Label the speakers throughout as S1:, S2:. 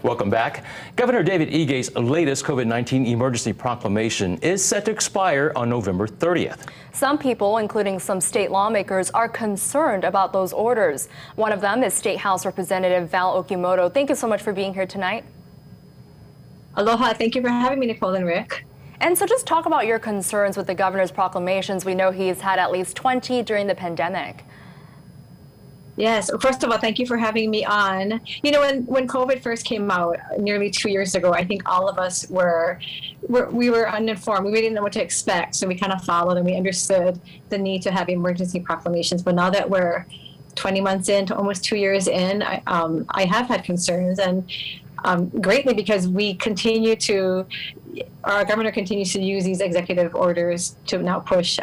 S1: Welcome back. Governor David Ige's latest COVID-19 emergency proclamation is set to expire on November 30th.
S2: Some people, including some state lawmakers, are concerned about those orders. One of them is State House Representative Val Okimoto. Thank you so much for being here tonight.
S3: Aloha. Thank you for having me, Nicole and Rick.
S2: And so just talk about your concerns with the governor's proclamations. We know he's had at least 20 during the pandemic.
S3: Yes. First of all, thank you for having me on. You know, when COVID first came out nearly 2 years ago, I think all of us were uninformed. We didn't know what to expect. So we kind of followed and we understood the need to have emergency proclamations. But now that we're 20 months in to almost 2 years in, I have had concerns, and greatly because our governor continues to use these executive orders to now push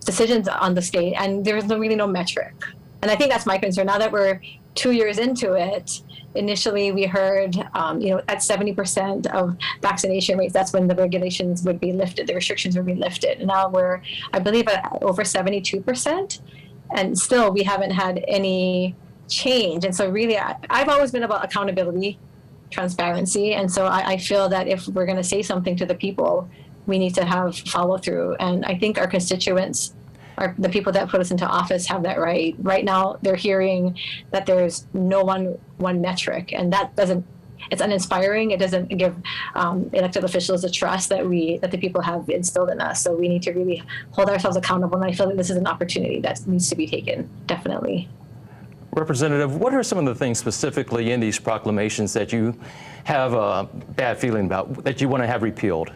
S3: decisions on the state, and there's really no metric. And I think that's my concern. Now that we're 2 years into it, initially we heard, at 70% of vaccination rates, that's when the regulations would be lifted, the restrictions would be lifted. And now we're, I believe, at over 72%, and still we haven't had any change. And so really, I've always been about accountability, transparency, and so I feel that if we're going to say something to the people, we need to have follow through. And I think our constituents, the people that put us into office, have that right. Right now, they're hearing that there's no one metric, and it's uninspiring. It doesn't give elected officials the trust that the people have instilled in us. So we need to really hold ourselves accountable. And I feel that this is an opportunity that needs to be taken, definitely.
S1: Representative, what are some of the things specifically in these proclamations that you have a bad feeling about, that you want to have repealed?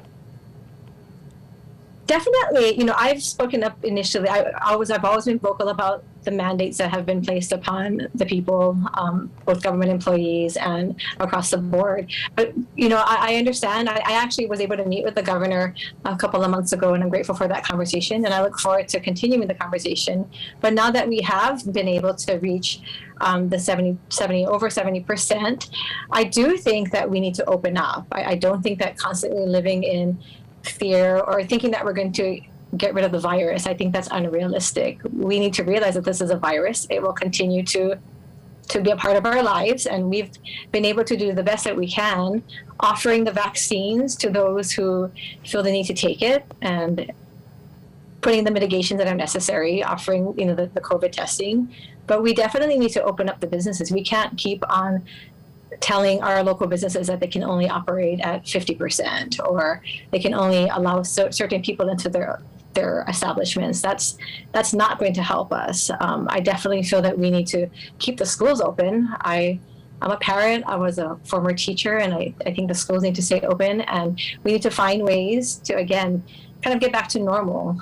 S3: Definitely, I've spoken up initially. I've always been vocal about the mandates that have been placed upon the people, both government employees and across the board. But, I understand. I actually was able to meet with the governor a couple of months ago, and I'm grateful for that conversation. And I look forward to continuing the conversation. But now that we have been able to reach the over 70%, I do think that we need to open up. I don't think that constantly living in fear or thinking that we're going to get rid of the virus, I think that's unrealistic. We need to realize that this is a virus. It will continue to be a part of our lives, and we've been able to do the best that we can, offering the vaccines to those who feel the need to take it, and putting the mitigations that are necessary, offering the COVID testing. But we definitely need to open up the businesses. We can't keep on telling our local businesses that they can only operate at 50%, or they can only allow certain people into their establishments. That's not going to help us. I definitely feel that we need to keep the schools open. I'm a parent. I was a former teacher, and I think the schools need to stay open, and we need to find ways to, again, kind of get back to normal.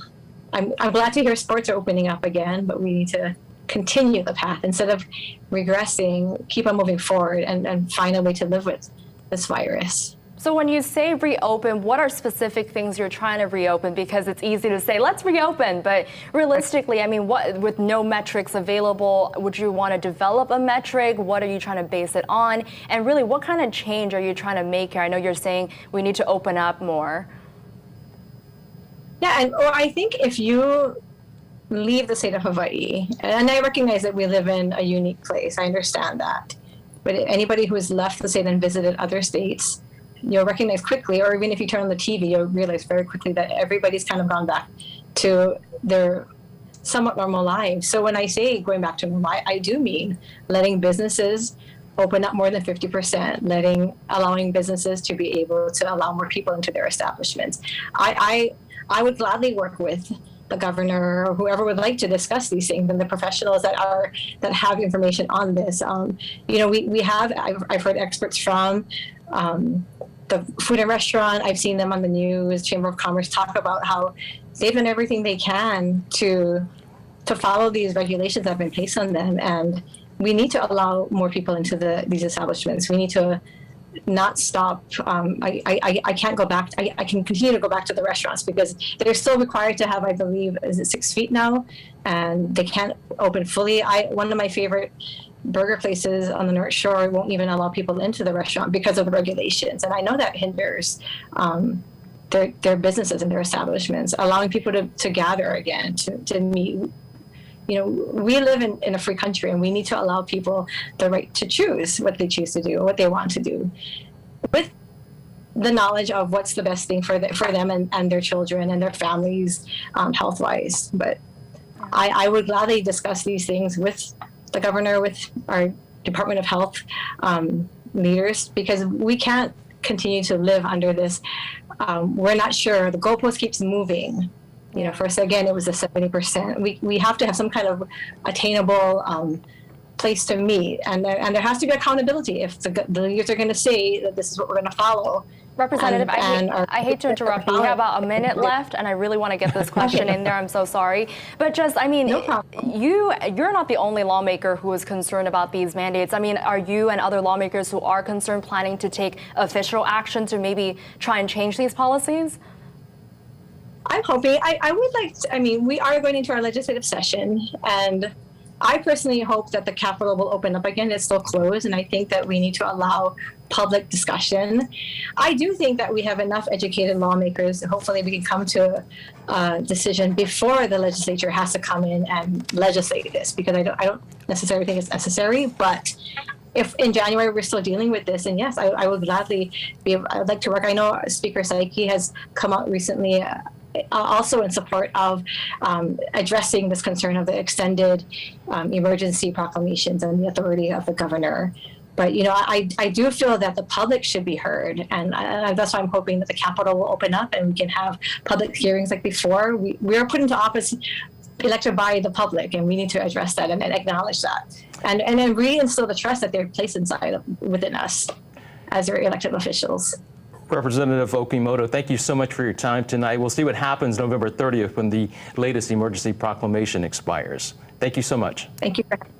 S3: I'm glad to hear sports are opening up again, but we need to continue the path instead of regressing, keep on moving forward and find a way to live with this virus.
S2: So when you say reopen, what are specific things you're trying to reopen? Because it's easy to say, let's reopen, but realistically, what, with no metrics available, would you want to develop a metric? What are you trying to base it on? And really, what kind of change are you trying to make here? I know you're saying we need to open up more.
S3: Yeah, or I think if you leave the state of Hawaii, and I recognize that we live in a unique place, I understand that, but anybody who has left the state and visited other states, you'll recognize quickly, or even if you turn on the TV, you'll realize very quickly that everybody's kind of gone back to their somewhat normal lives. So when I say going back to normal, I do mean letting businesses open up more than 50%, allowing businesses to be able to allow more people into their establishments. I would gladly work with the governor or whoever would like to discuss these things, and the professionals that have information on this. I've heard experts from the food and restaurant. I've seen them on the news, Chamber of Commerce, talk about how they've done everything they can to follow these regulations that have been placed on them. And we need to allow more people into these establishments. We need to not stop. I can't go back. I can continue to go back to the restaurants because they're still required to have, I believe, is it 6 feet now? And they can't open fully. One of my favorite burger places on the North Shore won't even allow people into the restaurant because of the regulations. And I know that hinders their businesses and their establishments, allowing people to gather again, to meet we live in a free country, and we need to allow people the right to choose what they choose to do, what they want to do, with the knowledge of what's the best thing for them and their children and their families, health-wise. But I would gladly discuss these things with the governor, with our Department of Health leaders, because we can't continue to live under this. We're not sure. The goalpost keeps moving. First, again, it was the 70%. We have to have some kind of attainable place to meet, and there has to be accountability. If the leaders are going to say that this is what we're going to follow.
S2: Representative, I hate to interrupt you. We have about a minute left, and I really want to get this question in there. I'm so sorry. But just,
S3: No problem.
S2: You're not the only lawmaker who is concerned about these mandates. I mean, are you and other lawmakers who are concerned planning to take official action to maybe try and change these policies?
S3: I'm hoping. I would like to, we are going into our legislative session, and I personally hope that the Capitol will open up again. It's still closed, and I think that we need to allow public discussion. I do think that we have enough educated lawmakers. Hopefully we can come to a decision before the legislature has to come in and legislate this, because I don't necessarily think it's necessary. But if in January we're still dealing with this, and yes, I would gladly I'd like to work. I know Speaker Saiki has come out recently also in support of addressing this concern of the extended emergency proclamations and the authority of the governor. But, I do feel that the public should be heard. And that's why I'm hoping that the Capitol will open up and we can have public hearings like before. We are put into office elected by the public, and we need to address that and acknowledge that. And then reinstill the trust that they're placed within us as their elected officials.
S1: Representative Okimoto, thank you so much for your time tonight. We'll see what happens November 30th when the latest emergency proclamation expires. Thank you so much.
S3: Thank you for having me.